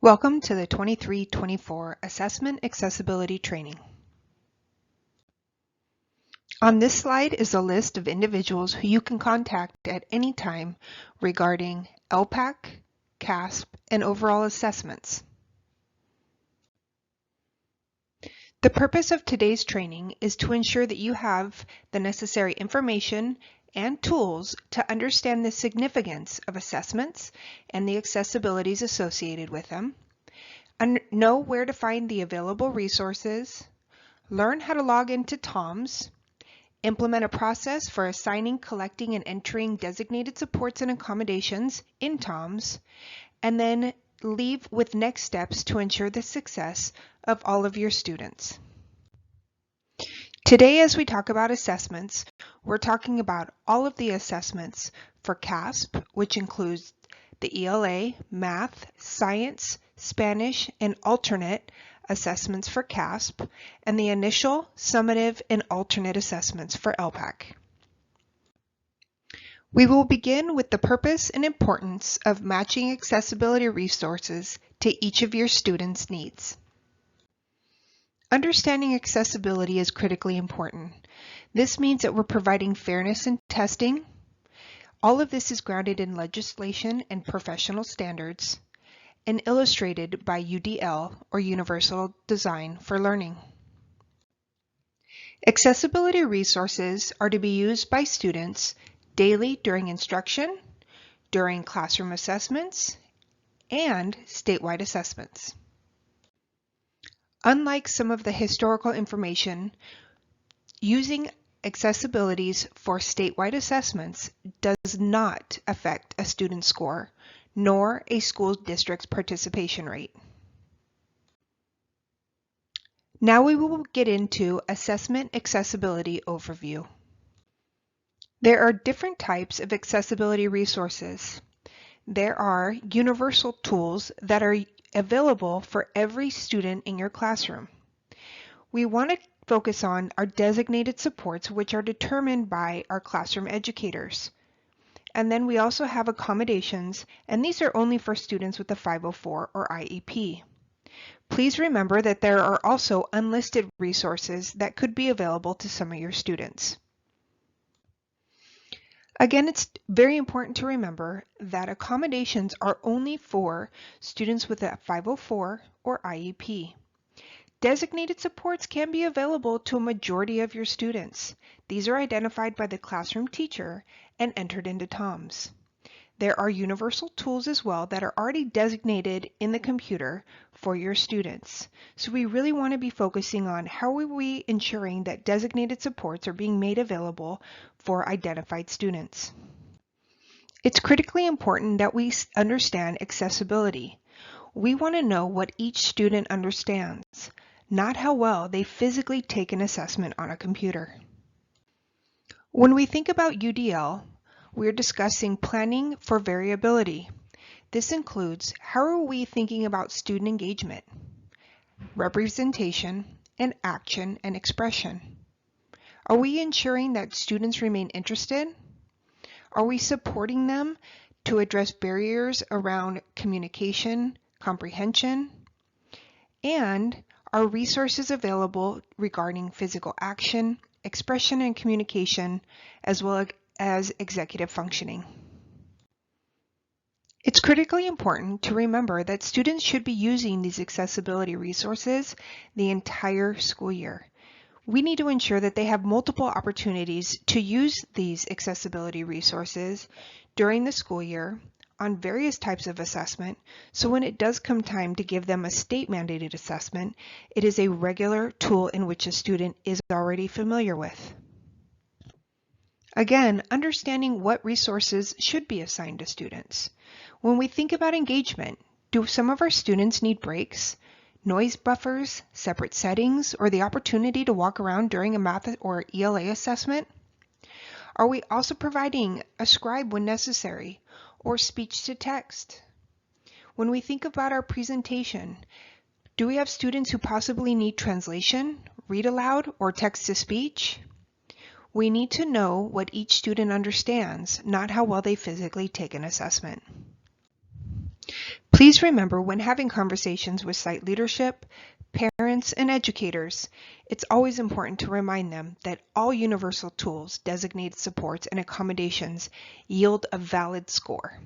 Welcome to the 23-24 Assessment Accessibility Training. On this slide is a list of individuals who you can contact at any time regarding LPAC, CASP, and overall assessments. The purpose of today's training is to ensure that you have the necessary information and tools to understand the significance of assessments and the accessibilities associated with them, know where to find the available resources, learn how to log into TOMS, implement a process for assigning, collecting, and entering designated supports and accommodations in TOMS, and then leave with next steps to ensure the success of all of your students. Today, as we talk about assessments, we're talking about all of the assessments for CASP, which includes the ELA, Math, Science, Spanish, and alternate assessments for CASP, and the initial, summative, and alternate assessments for LPAC. We will begin with the purpose and importance of matching accessibility resources to each of your students' needs. Understanding accessibility is critically important. This means that we're providing fairness in testing. All of this is grounded in legislation and professional standards and illustrated by UDL, or Universal Design for Learning. Accessibility resources are to be used by students daily during instruction, during classroom assessments, and statewide assessments. Unlike some of the historical information, using accessibilities for statewide assessments does not affect a student's score, nor a school district's participation rate. Now we will get into Assessment Accessibility Overview. There are different types of accessibility resources. There are universal tools that are available for every student in your classroom. We want to focus on our designated supports, which are determined by our classroom educators. And then we also have accommodations, and these are only for students with a 504 or IEP. Please remember that there are also unlisted resources that could be available to some of your students. Again, it's very important to remember that accommodations are only for students with a 504 or IEP. Designated supports can be available to a majority of your students. These are identified by the classroom teacher and entered into TOMS. There are universal tools as well that are already designated in the computer for your students. So we really want to be focusing on how are we ensuring that designated supports are being made available for identified students. It's critically important that we understand accessibility. We want to know what each student understands, not how well they physically take an assessment on a computer. When we think about UDL, we're discussing planning for variability. This includes how are we thinking about student engagement, representation, and action and expression. Are we ensuring that students remain interested? Are we supporting them to address barriers around communication, comprehension? And are resources available regarding physical action, expression and communication, as well as executive functioning? It's critically important to remember that students should be using these accessibility resources the entire school year. We need to ensure that they have multiple opportunities to use these accessibility resources during the school year on various types of assessment, so when it does come time to give them a state-mandated assessment, it is a regular tool in which a student is already familiar with. Again, understanding what resources should be assigned to students. When we think about engagement, do some of our students need breaks, noise buffers, separate settings, or the opportunity to walk around during a math or ELA assessment? Are we also providing a scribe when necessary, or speech to text? When we think about our presentation, do we have students who possibly need translation, read aloud, or text to speech? We need to know what each student understands, not how well they physically take an assessment. Please remember, when having conversations with site leadership, parents, and educators, it's always important to remind them that all universal tools, designated supports, and accommodations yield a valid score.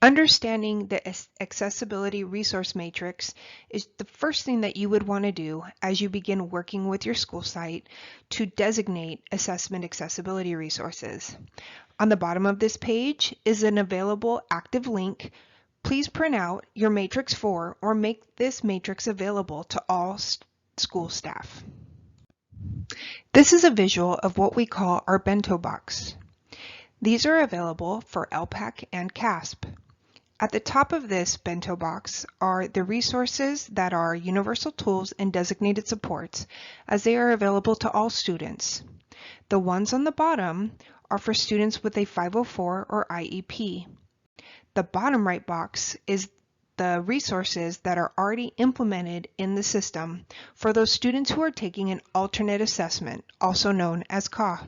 Understanding the accessibility resource matrix is the first thing that you would want to do as you begin working with your school site to designate assessment accessibility resources. On the bottom of this page is an available active link. Please print out your Matrix 4 or make this matrix available to all school staff. This is a visual of what we call our bento box. These are available for LPAC and CASP. At the top of this bento box are the resources that are universal tools and designated supports, as they are available to all students. The ones on the bottom are for students with a 504 or IEP. The bottom right box is the resources that are already implemented in the system for those students who are taking an alternate assessment, also known as CAW.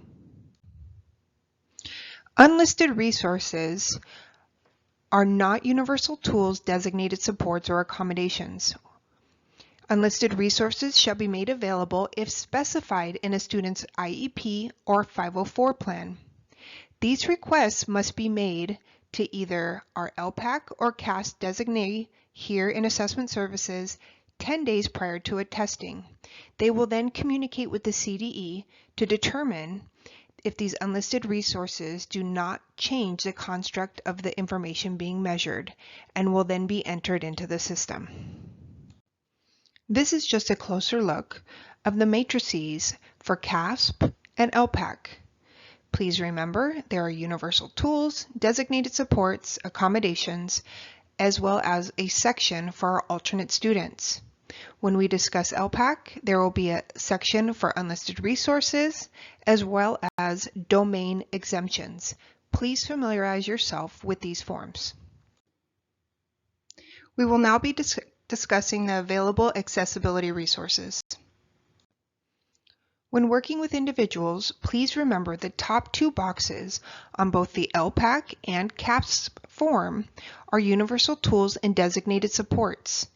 Unlisted resources are not universal tools, designated supports, or accommodations. Unlisted resources shall be made available if specified in a student's IEP or 504 plan. These requests must be made to either our LPAC or CASP designee here in Assessment Services 10 days prior to a testing. They will then communicate with the CDE to determine if these unlisted resources do not change the construct of the information being measured, and will then be entered into the system. This is just a closer look of the matrices for CASP and LPAC. Please remember, there are universal tools, designated supports, accommodations, as well as a section for our alternate students. When we discuss LPAC, there will be a section for unlisted resources, as well as domain exemptions. Please familiarize yourself with these forms. We will now be discussing the available accessibility resources. When working with individuals, please remember the top two boxes on both the LPAC and CASP form are universal tools and designated supports.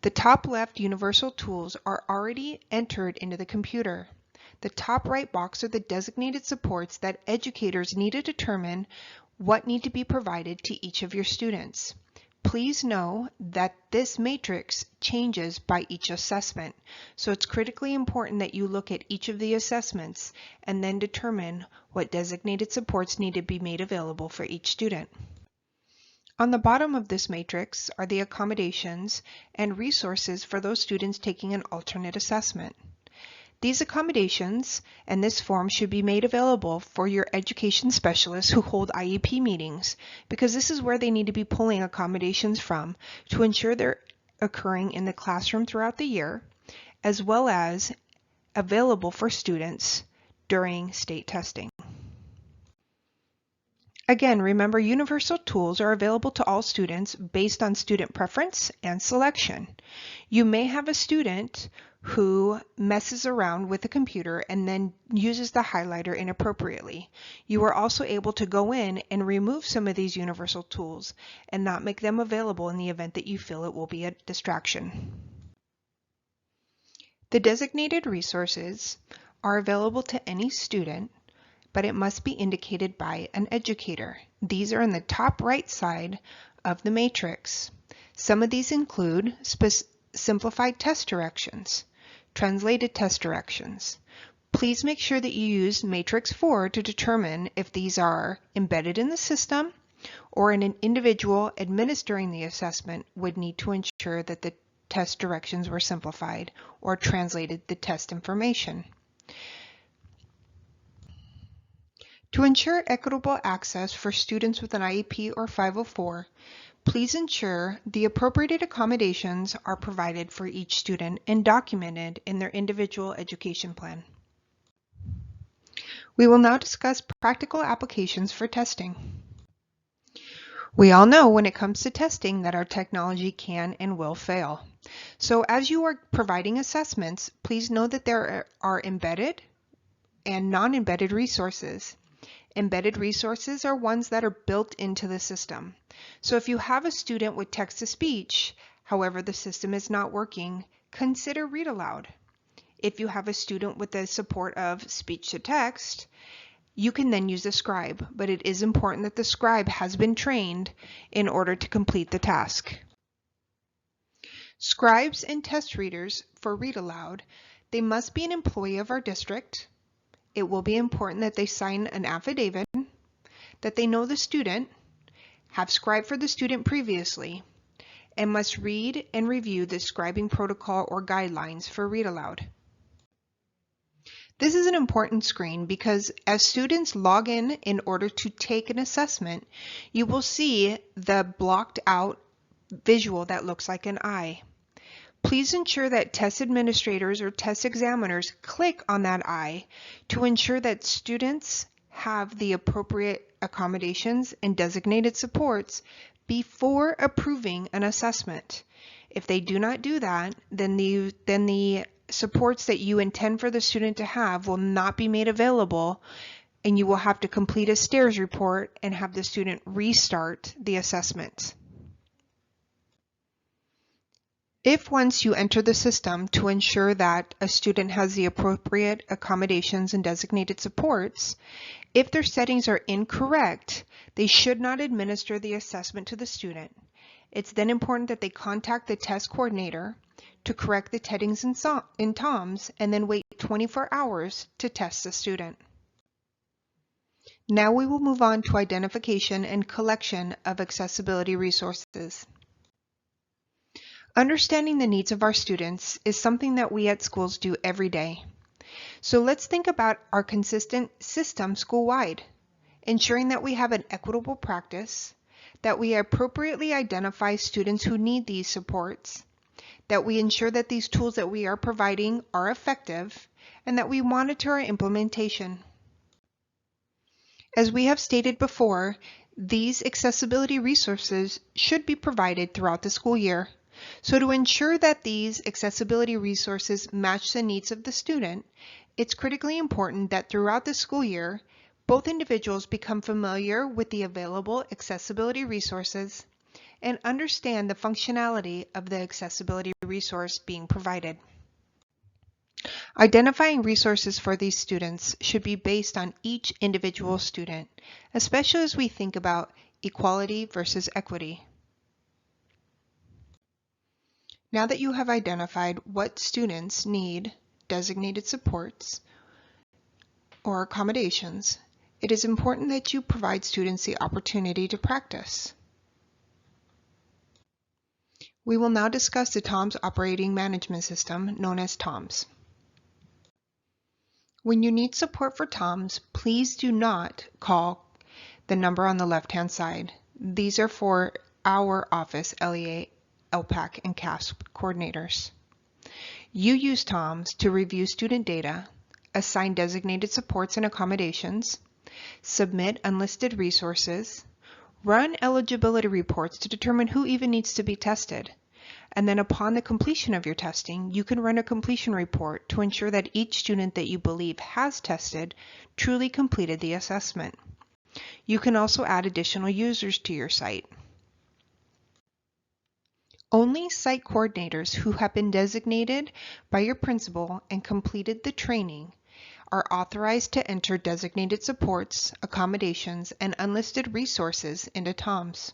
The top left universal tools are already entered into the computer. The top right box are the designated supports that educators need to determine what need to be provided to each of your students. Please know that this matrix changes by each assessment, so it's critically important that you look at each of the assessments and then determine what designated supports need to be made available for each student. On the bottom of this matrix are the accommodations and resources for those students taking an alternate assessment. These accommodations and this form should be made available for your education specialists who hold IEP meetings, because this is where they need to be pulling accommodations from to ensure they're occurring in the classroom throughout the year, as well as available for students during state testing. Again, remember, universal tools are available to all students based on student preference and selection. You may have a student who messes around with the computer and then uses the highlighter inappropriately. You are also able to go in and remove some of these universal tools and not make them available in the event that you feel it will be a distraction. The designated resources are available to any student, but it must be indicated by an educator. These are in the top right side of the matrix. Some of these include simplified test directions, translated test directions. Please make sure that you use Matrix 4 to determine if these are embedded in the system, or an individual administering the assessment would need to ensure that the test directions were simplified or translated the test information. To ensure equitable access for students with an IEP or 504, please ensure the appropriate accommodations are provided for each student and documented in their individual education plan. We will now discuss practical applications for testing. We all know when it comes to testing that our technology can and will fail. So as you are providing assessments, please know that there are embedded and non-embedded resources. Embedded resources are ones that are built into the system. So if you have a student with text-to-speech, however the system is not working, consider Read Aloud. If you have a student with the support of speech-to-text, you can then use the scribe, but it is important that the scribe has been trained in order to complete the task. Scribes and test readers for Read Aloud, they must be an employee of our district. It will be important that they sign an affidavit, that they know the student, have scribed for the student previously, and must read and review the scribing protocol or guidelines for Read Aloud. This is an important screen because as students log in order to take an assessment, you will see the blocked out visual that looks like an eye. Please ensure that test administrators or test examiners click on that eye to ensure that students have the appropriate accommodations and designated supports before approving an assessment. If they do not do that, then the supports that you intend for the student to have will not be made available, and you will have to complete a STARS report and have the student restart the assessment. If once you enter the system to ensure that a student has the appropriate accommodations and designated supports, if their settings are incorrect, they should not administer the assessment to the student. It's then important that they contact the test coordinator to correct the settings in TOMS and then wait 24 hours to test the student. Now we will move on to identification and collection of accessibility resources. Understanding the needs of our students is something that we at schools do every day. So let's think about our consistent system school-wide, ensuring that we have an equitable practice, that we appropriately identify students who need these supports, that we ensure that these tools that we are providing are effective, and that we monitor our implementation. As we have stated before, these accessibility resources should be provided throughout the school year. So to ensure that these accessibility resources match the needs of the student, it's critically important that throughout the school year, both individuals become familiar with the available accessibility resources and understand the functionality of the accessibility resource being provided. Identifying resources for these students should be based on each individual student, especially as we think about equality versus equity. Now that you have identified what students need designated supports or accommodations, it is important that you provide students the opportunity to practice. We will now discuss the TOMS operating management system, known as TOMS. When you need support for TOMS, please do not call the number on the left-hand side. These are for our office, LEA, LPAC, and CASP coordinators. You use TOMS to review student data, assign designated supports and accommodations, submit unlisted resources, run eligibility reports to determine who even needs to be tested, and then upon the completion of your testing, you can run a completion report to ensure that each student that you believe has tested truly completed the assessment. You can also add additional users to your site. Only site coordinators who have been designated by your principal and completed the training are authorized to enter designated supports, accommodations, and unlisted resources into TOMS.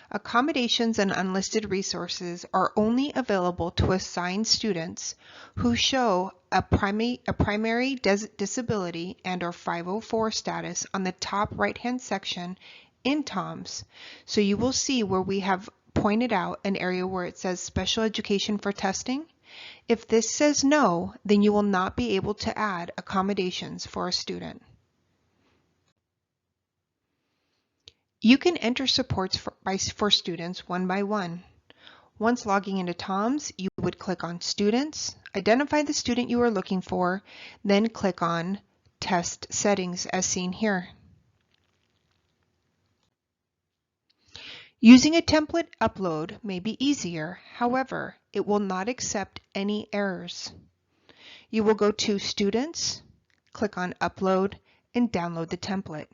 Accommodations and unlisted resources are only available to assigned students who show a primary disability and/or 504 status on the top right-hand section in TOMS. So you will see where we have pointed out an area where it says special education for testing. If this says no, then you will not be able to add accommodations for a student. You can enter supports for students one by one. Once logging into TOMS, you would click on Students, identify the student you are looking for, then click on Test Settings as seen here. Using a template upload may be easier, however, it will not accept any errors. You will go to Students, click on Upload, and download the template.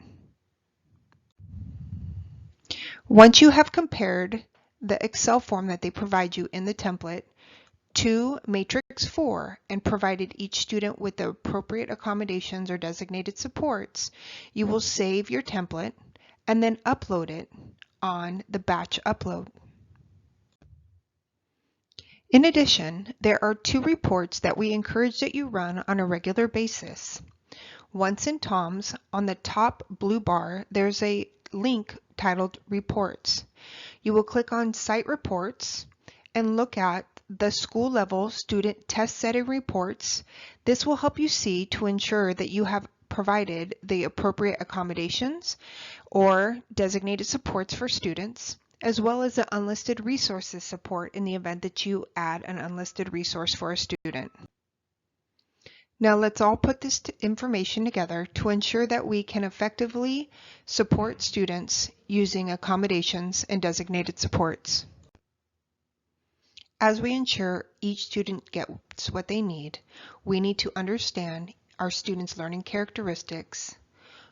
Once you have compared the Excel form that they provide you in the template to Matrix 4 and provided each student with the appropriate accommodations or designated supports, you will save your template and then upload it on the batch upload. In addition, there are 2 reports that we encourage that you run on a regular basis. Once in TOMS, on the top blue bar, there's a link titled Reports. You will click on Site Reports and look at the school level student test setting reports. This will help you see to ensure that you have provided the appropriate accommodations or designated supports for students, as well as the unlisted resources support in the event that you add an unlisted resource for a student. Now let's all put this information together to ensure that we can effectively support students using accommodations and designated supports. As we ensure each student gets what they need, we need to understand our students' learning characteristics,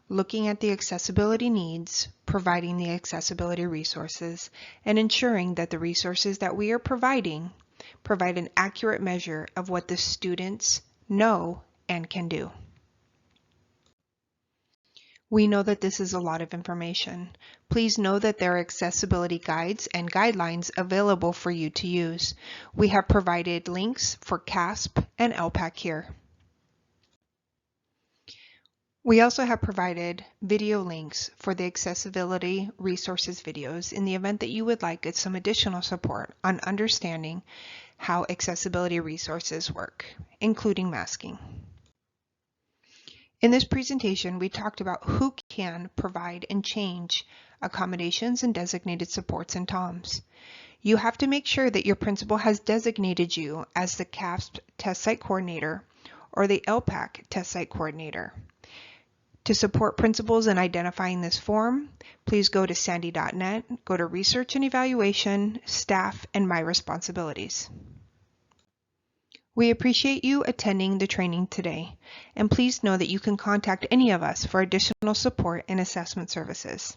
looking at the accessibility needs, providing the accessibility resources, and ensuring that the resources that we are providing provide an accurate measure of what the students know and can do. We know that this is a lot of information. Please know that there are accessibility guides and guidelines available for you to use. We have provided links for CASP and LPAC here. We also have provided video links for the accessibility resources videos in the event that you would like some additional support on understanding how accessibility resources work, including masking. In this presentation, we talked about who can provide and change accommodations and designated supports in TOMS. You have to make sure that your principal has designated you as the CASP Test Site Coordinator or the LPAC Test Site Coordinator. To support principals in identifying this form, please go to sandy.net, go to Research and Evaluation, Staff, and My Responsibilities. We appreciate you attending the training today, and please know that you can contact any of us for additional support and assessment services.